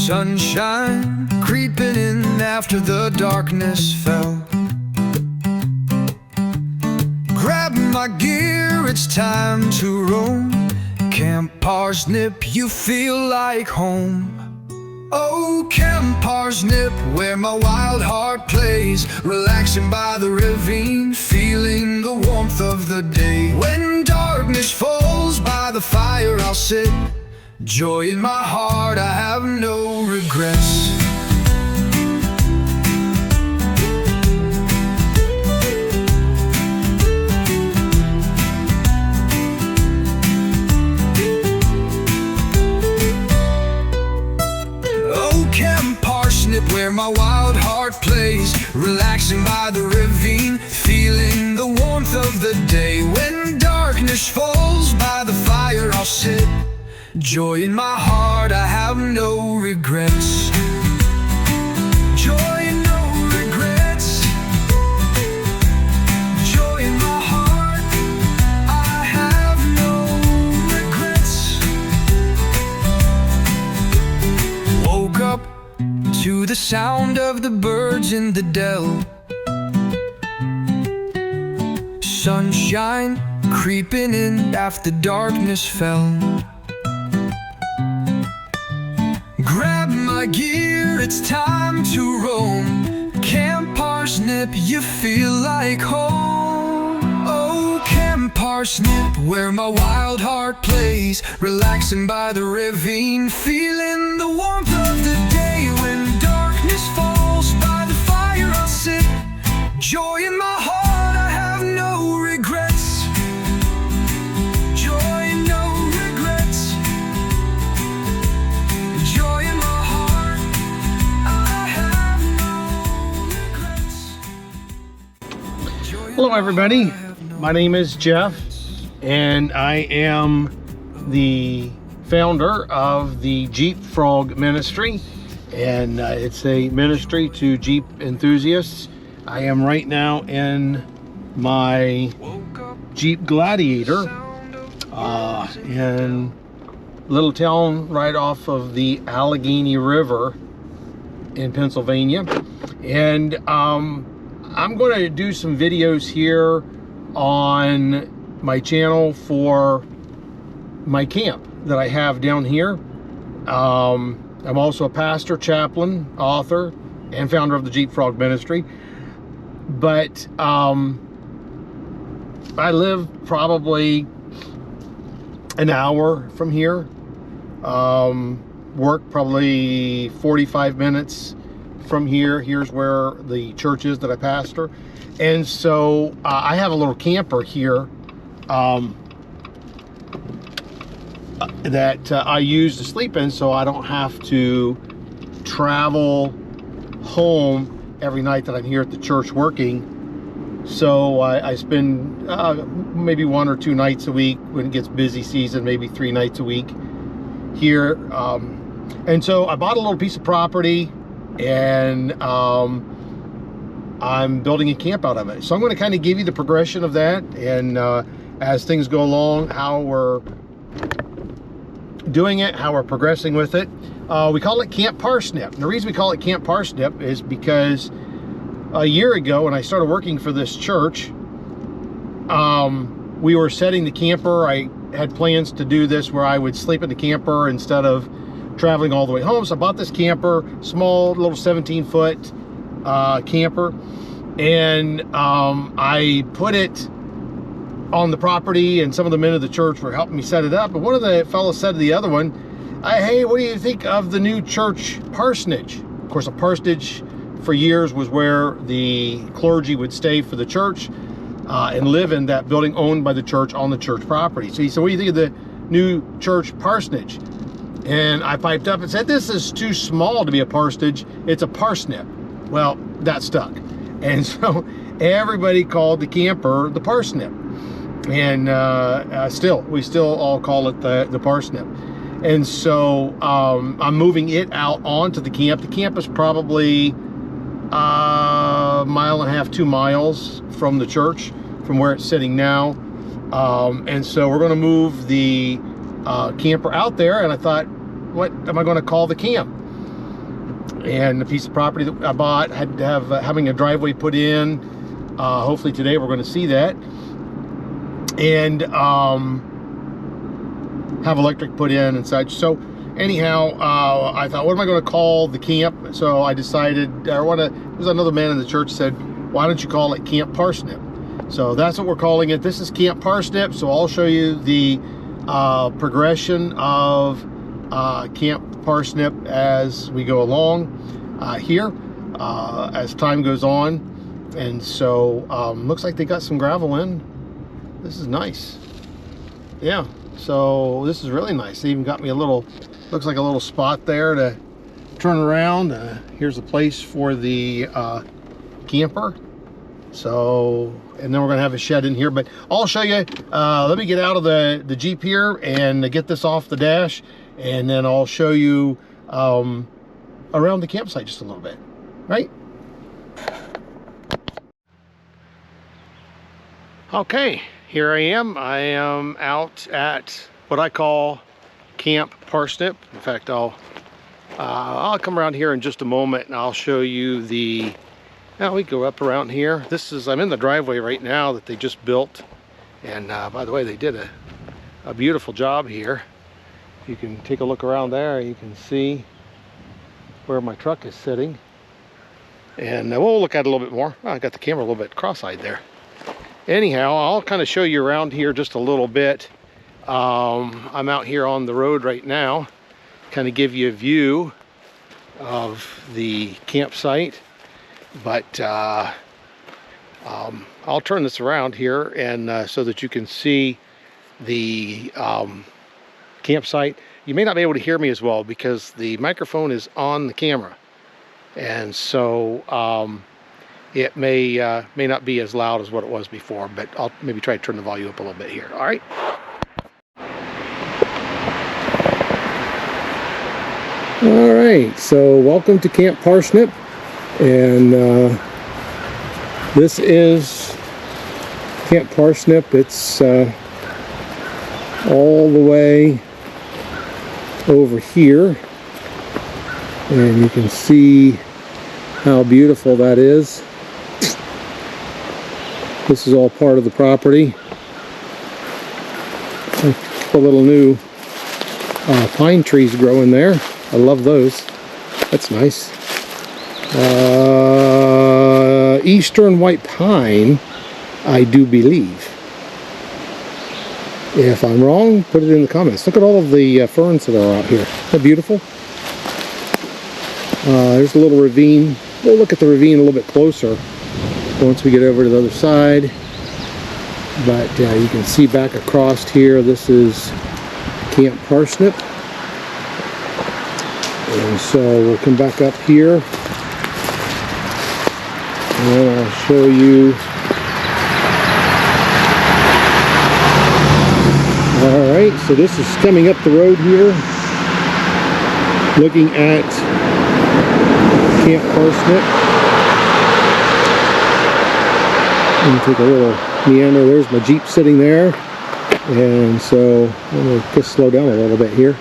Sunshine creeping in after the darkness fell. Grab my gear, it's time to roam. Camp Parsnip, you feel like home. Oh, Camp Parsnip, where my wild heart plays, relaxing by the ravine, feeling the warmth of the day. When darkness falls, by the fire I'll sit, joy in my heart, I have no regrets. Oh, Camp Parsnip, where my wild heart plays, relaxing by the ravine, feeling the warmth of the day. When darkness falls, by the fire I'll sit, joy in my heart, I have no regrets. Joy and no regrets. Joy in my heart, I have no regrets. Woke up to the sound of the birds in the dell. Sunshine creeping in after darkness fell. Grab my gear, it's time to roam. Camp Parsnip, you feel like home. Oh, Camp Parsnip, where my wild heart plays, relaxing by the ravine, feeling the warmth of the day. When darkness falls, by the fire I'll sit, joy in my heart, I have no regrets. Hello everybody, my name is Jeff and I am the founder of the Jeep Frog Ministry, and it's a ministry to Jeep enthusiasts. I am right now in my Jeep Gladiator in a little town right off of the Allegheny River in Pennsylvania, and I'm going to do some videos here on my channel for my camp that I have down here. I'm also a pastor, chaplain, author, and founder of the Jeep Frog Ministry. But I live probably an hour from here. Work probably 45 minutes from here. Here's where the church is that I pastor, and so I have a little camper here that I use to sleep in, so I don't have to travel home every night that I'm here at the church working. So I spend maybe 1 or 2 nights a week when it gets busy season, maybe 3 nights a week here. And so I bought a little piece of property, and I'm building a camp out of it. So I'm going to kind of give you the progression of that, and as things go along, how we're doing it, how we're progressing with it. We call it Camp Parsnip. And the reason we call it Camp Parsnip is because a year ago when I started working for this church, we were setting the camper. I had plans to do this where I would sleep in the camper instead of traveling all the way home. So I bought this camper, small little 17-foot camper, and I put it on the property, and some of the men of the church were helping me set it up. But one of the fellows said to the other one, hey, what do you think of the new church parsonage? Of course, a parsonage for years was where the clergy would stay for the church and live in that building owned by the church on the church property. So he said, what do you think of the new church parsonage? And I piped up and said, this is too small to be a parsonage, it's a parsnip. Well, that stuck. And so everybody called the camper the Parsnip. And we still all call it the Parsnip. And so I'm moving it out onto the camp. The camp is probably a mile and a half, 2 miles from the church, from where it's sitting now. And so we're going to move the camper out there, and I thought, what am I going to call the camp? And the piece of property that I bought had to have having a driveway put in. Hopefully today we're going to see that. And have electric put in and such. So anyhow, I thought, what am I going to call the camp? So I decided, there was another man in the church said, why don't you call it Camp Parsnip? So that's what we're calling it. This is Camp Parsnip. So I'll show you the progression of Camp Parsnip as we go along here, as time goes on. And so looks like they got some gravel in. This is nice. Yeah, so this is really nice. They even got me a little, looks like a little spot there to turn around. Here's a place for the camper. So, and then we're gonna have a shed in here, but I'll show you. Let me get out of the Jeep here and get this off the dash, and then I'll show you around the campsite just a little bit, right? Okay, here I am. I am out at what I call Camp Parsnip. In fact, I'll come around here in just a moment and I'll show you the, now we go up around here. I'm in the driveway right now that they just built. And by the way, they did a beautiful job here. You can take a look around there. You can see where my truck is sitting. And we'll look at it a little bit more. Oh, I got the camera a little bit cross-eyed there. Anyhow, I'll kind of show you around here just a little bit. I'm out here on the road right now, kind of give you a view of the campsite. But I'll turn this around here and so that you can see the campsite. You may not be able to hear me as well because the microphone is on the camera, and so it may not be as loud as what it was before, but I'll maybe try to turn the volume up a little bit here. All right. All right, so welcome to Camp Parsnip, and this is Camp Parsnip. It's all the way over here, and you can see how beautiful that is. This is all part of the property. A little new pine trees growing there. I love those. That's nice. Eastern white pine, I do believe. If I'm wrong, put it in the comments. Look at all of the ferns that are out here. Isn't that beautiful? There's a little ravine. We'll look at the ravine a little bit closer once we get over to the other side. But you can see back across here, this is Camp Parsnip. And so we'll come back up here and I'll show you. Alright, so this is coming up the road here, looking at Camp Parsnip. Let me take a little meander. There's my Jeep sitting there. And so I'm going to just slow down a little bit here.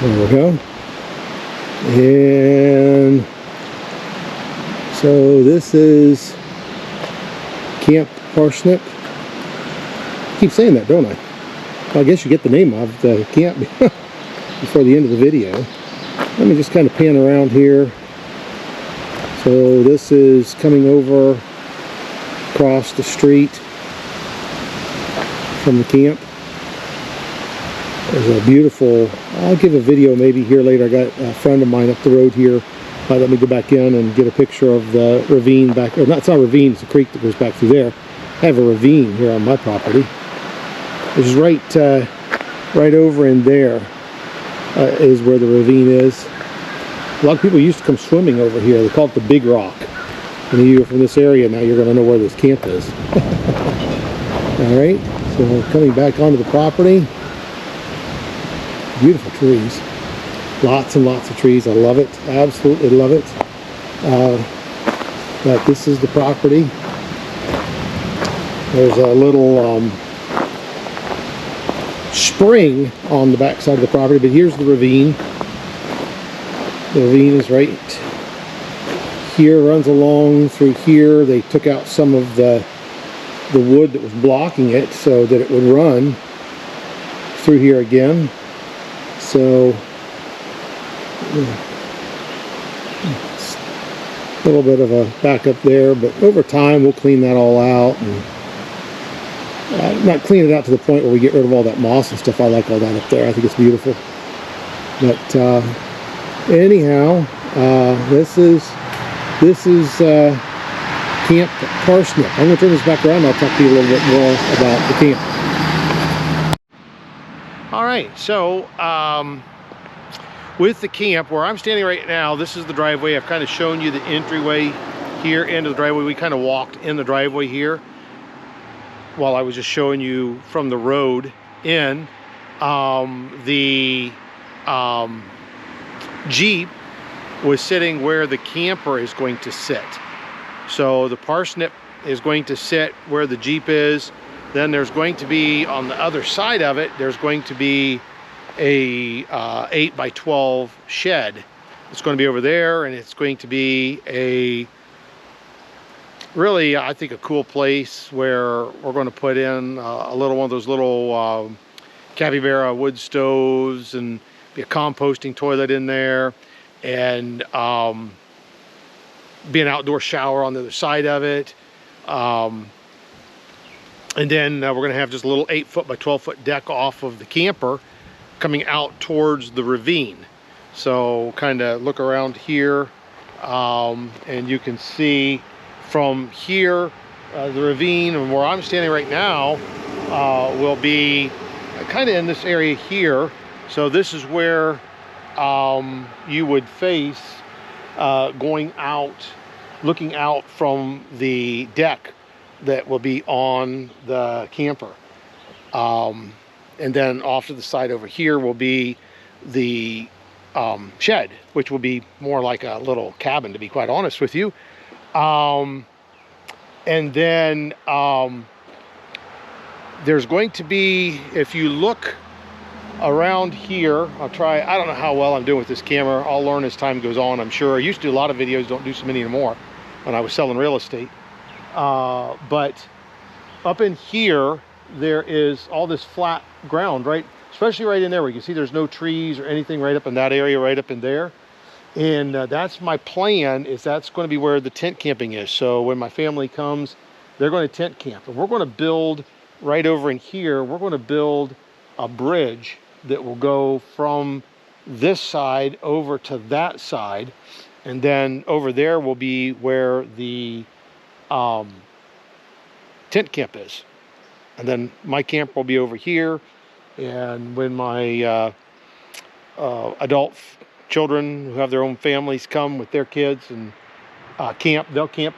There we go. And so this is Camp Parsnip. I keep saying that, don't I? Well, I guess you get the name of the camp before the end of the video. Let me just kind of pan around here. So this is coming over across the street from the camp. There's a beautiful, I'll give a video maybe here later. I got a friend of mine up the road here. Let me go back in and get a picture of the ravine back, or not, it's not a ravine, it's a creek that goes back through there. I have a ravine here on my property. It's right over in there is where the ravine is. A lot of people used to come swimming over here. They call it the Big Rock. And if you're from this area now, you're going to know where this camp is. All right, so we're coming back onto the property. Beautiful trees. Lots and lots of trees. I love it. Absolutely love it. But this is the property. There's a little spring on the back side of the property, but here's the ravine. The ravine is right here, runs along through here. They took out some of the wood that was blocking it so that it would run through here again. So it's a little bit of a backup there, but over time we'll clean that all out and not clean it out to the point where we get rid of all that moss and stuff. I like all that up there. I think it's beautiful. But anyhow, this is Camp Parsnip. I'm going to turn this back around and I'll talk to you a little bit more about the camp. All right, so with the camp, where I'm standing right now, this is the driveway. I've kind of shown you the entryway here into the driveway. We kind of walked in the driveway here while I was just showing you from the road in. The Jeep was sitting where the camper is going to sit. So the Parsnip is going to sit where the Jeep is. Then there's going to be, on the other side of it, there's going to be a 8x12 shed. It's going to be over there, and it's going to be a really, I think, a cool place where we're going to put in a little one of those little capybara wood stoves, and be a composting toilet in there, and be an outdoor shower on the other side of it. And then we're going to have just a little 8-foot by 12-foot deck off of the camper coming out towards the ravine. So kind of look around here, and you can see from here the ravine, and where I'm standing right now will be kind of in this area here. So this is where you would face going out, looking out from the deck that will be on the camper. And then off to the side over here will be the shed, which will be more like a little cabin, to be quite honest with you. And then there's going to be, if you look around here, I don't know how well I'm doing with this camera. I'll learn as time goes on, I'm sure. I used to do a lot of videos, don't do so many anymore when I was selling real estate. But up in here, there is all this flat ground, right? Especially right in there where you can see there's no trees or anything right up in that area, right up in there. And that's my plan, is that's going to be where the tent camping is. So when my family comes, they're going to tent camp. And we're going to build right over in here, we're going to build a bridge that will go from this side over to that side. And then over there will be where the tent camp is. And then my camp will be over here. And when my adult children who have their own families come with their kids and camp, they'll tent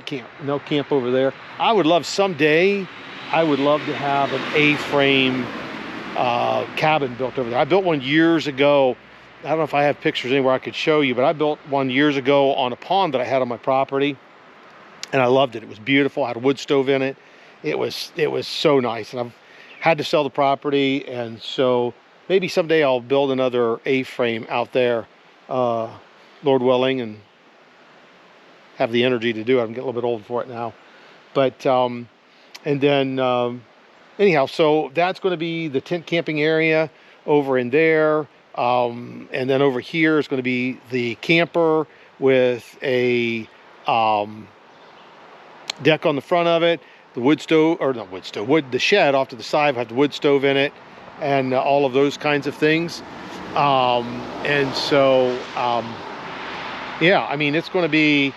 camp, and they'll camp over there. I would love someday, I would love to have an A-frame cabin built over there. I built one years ago. I don't know if I have pictures anywhere I could show you, but I built one years ago on a pond that I had on my property, and I loved it. It was beautiful. I had a wood stove in it. It was so nice, and I've had to sell the property, and so maybe someday I'll build another A-frame out there, Lord willing, and have the energy to do it. I'm getting a little bit old for it now, but and then anyhow, so that's going to be the tent camping area over in there. And then over here is going to be the camper with a deck on the front of it, the wood stove, or not wood stove, the shed off to the side will have the wood stove in it, and all of those kinds of things. And so yeah, I mean, it's going to be,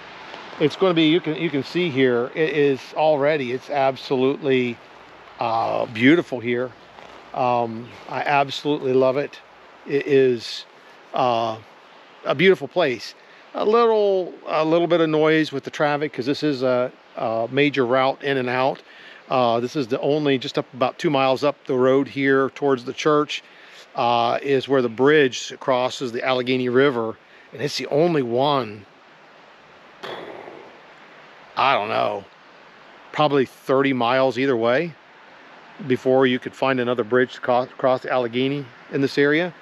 you can see here, it's absolutely beautiful here. I absolutely love it. It is a beautiful place. A little bit of noise with the traffic, because this is a major route in and out. This is the only, just up about 2 miles up the road here towards the church, is where the bridge crosses the Allegheny River, and it's the only one, I don't know, probably 30 miles either way before you could find another bridge to cross the Allegheny in this area.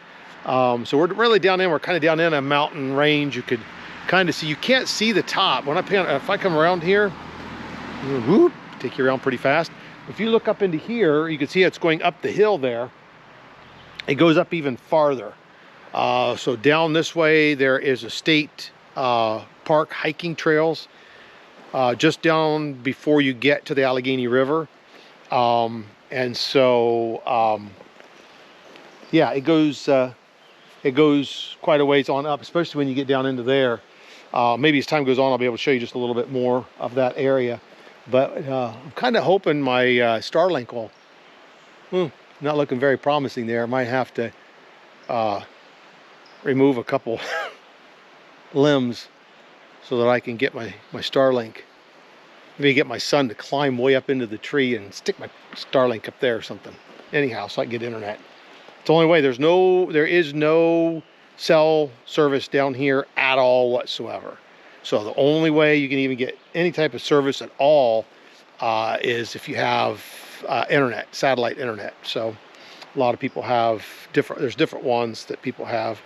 So we're really down in, we're kind of down in a mountain range. You could kind of see, you can't see the top. When if I come around here, whoop, take you around pretty fast. If you look up into here, you can see it's going up the hill there. It goes up even farther. So down this way, there is a state park hiking trails just down before you get to the Allegheny River. And so, yeah, it goes quite a ways on up, especially when you get down into there. Maybe as time goes on, I'll be able to show you just a little bit more of that area. But I'm kind of hoping my Starlink will, not looking very promising there. I might have to remove a couple limbs so that I can get my Starlink. Maybe get my son to climb way up into the tree and stick my Starlink up there or something. Anyhow, so I can get internet. It's the only way. There is no cell service down here at all whatsoever. So the only way you can even get any type of service at all is if you have internet, satellite internet. So a lot of people have there's different ones that people have.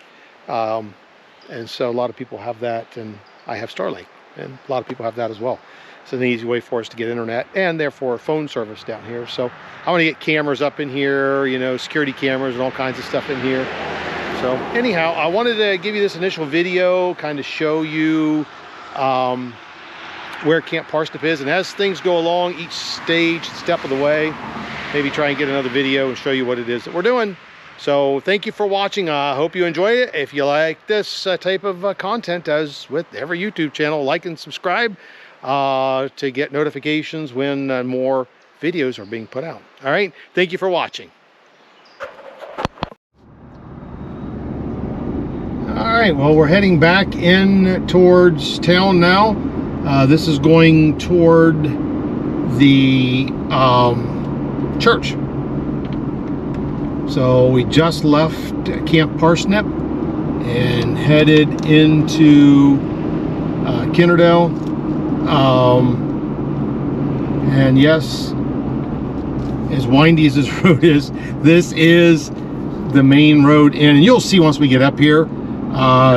And so a lot of people have that, and I have Starlink, and a lot of people have that as well. It's an easy way for us to get internet and therefore phone service down here. So I want to get cameras up in here, you know, security cameras and all kinds of stuff in here. So anyhow, I wanted to give you this initial video, kind of show you where Camp Parsnip is. And as things go along, each stage, step of the way, maybe try and get another video and show you what it is that we're doing. So thank you for watching. I hope you enjoyed it. If you like this type of content, as with every YouTube channel, like and subscribe to get notifications when more videos are being put out. All right, thank you for watching. All right, well, we're heading back in towards town now. This is going toward the church. So we just left Camp Parsnip and headed into Kennerdale. And yes, as windy as this road is, this is the main road in. And you'll see once we get up here,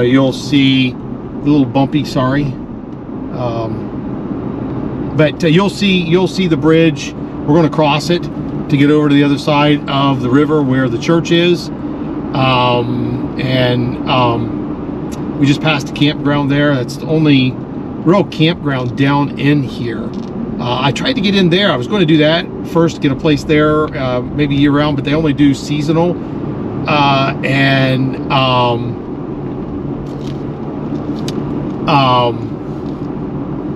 you'll see a little bumpy, sorry. But you'll see the bridge. We're going to cross it to get over to the other side of the river where the church is. We just passed a campground there. That's the only real campground down in here. I tried to get in there. I was going to do that first, get a place there, maybe year round, but they only do seasonal.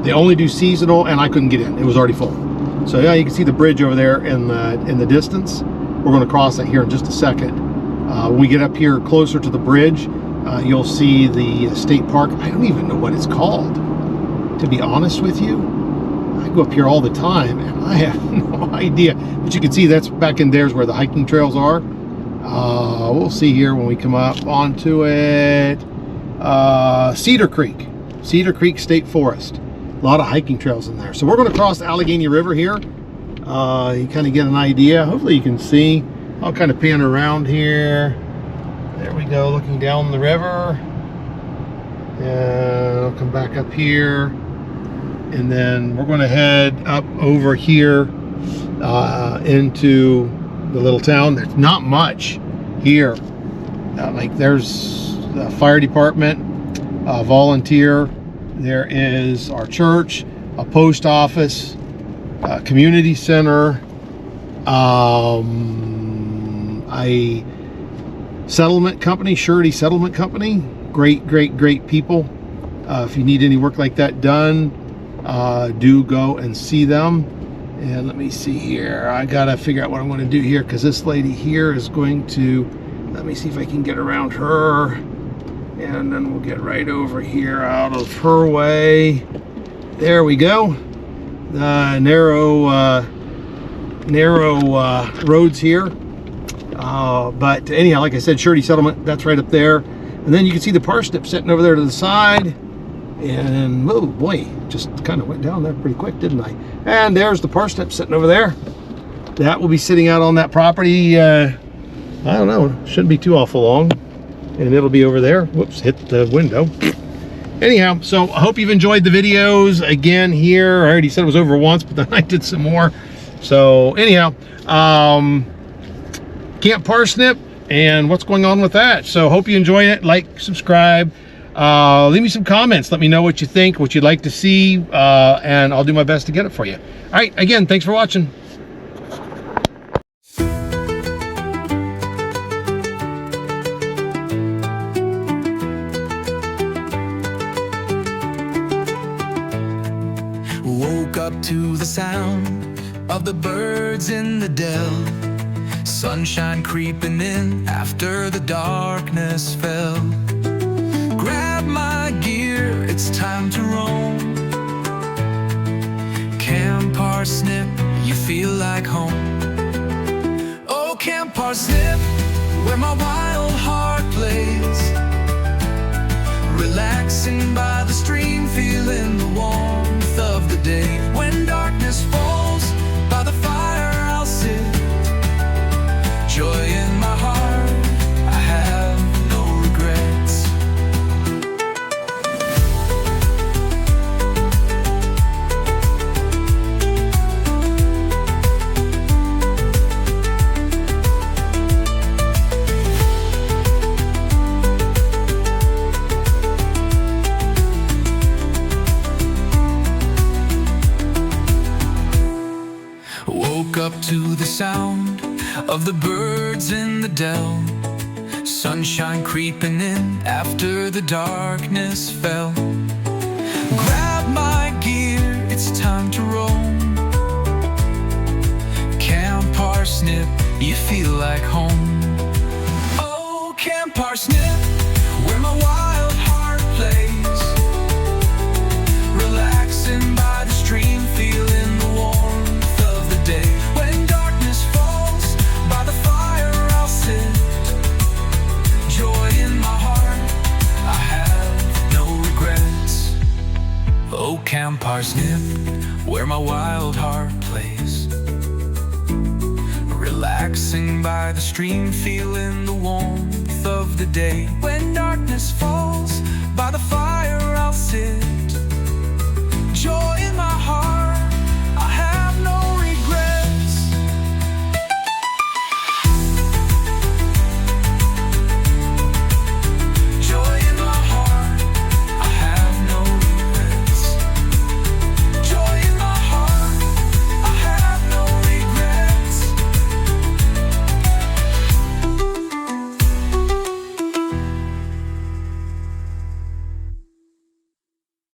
They only do seasonal, and I couldn't get in. It was already full. So yeah, you can see the bridge over there in the distance. We're going to cross that here in just a second. When we get up here closer to the bridge, you'll see the state park. I don't even know what it's called, to be honest with you. I go up here all the time, and I have no idea. But you can see that's back in there's where the hiking trails are. We'll see here when we come up onto it. Cedar Creek State Forest. A lot of hiking trails in there. So we're going to cross the Allegheny River here. You kind of get an idea. Hopefully you can see. I'll kind of pan around here. There we go, looking down the river. And I'll come back up here. And then we're going to head up over here into the little town. There's not much here. Like there's the fire department, volunteer. There is our church, a post office, a community center, a settlement company, surety settlement company. Great people. If you need any work like that done, do go and see them. And let me see here. I gotta figure out what I'm going to do here, because this lady here is going to, let me see if I can get around her. And then we'll get right over here out of her way. There we go. Narrow roads here. But anyhow, like I said, surety settlement, that's right up there. And then you can see the parsnip sitting over there to the side. And oh boy, just kind of went down there pretty quick, didn't I? And there's the parsnip sitting over there. That will be sitting out on that property. I don't know, shouldn't be too awful long. and it'll be over there. Whoops, hit the window. Anyhow, so I hope you've enjoyed the videos. Again, here, I already said it was over once, but then I did some more. So anyhow, Camp Parsnip and what's going on with that. So hope you enjoy it. Like, subscribe, leave me some comments. Let me know what you think, what you'd like to see, and I'll do my best to get it for you. All right, again, thanks for watching. Woke up to the sound of the birds in the dell. Sunshine creeping in after the darkness fell. Grab my gear, it's time to roam. Camp Parsnip, you feel like home. Oh, Camp Parsnip, where my wild heart plays. Relaxing by the stream, feeling the warmth of the day. When darkness falls, by the fire I'll sit. Joy in my heart, I have no regrets. Woke up to the sound of the birds in the dell. Sunshine creeping in after the darkness fell. Grab my gear, it's time to roam. Camp Parsnip, you feel like home. Oh, Camp Parsnip, where my wild heart plays. Relaxing by the stream, feeling the warmth of the day. When darkness falls, by the fire I'll sit. Joy in my heart, I have no regrets. Oh, Camp Parsnip, where my wild heart plays. Relaxing by the stream, feeling the warmth of the day. When darkness falls,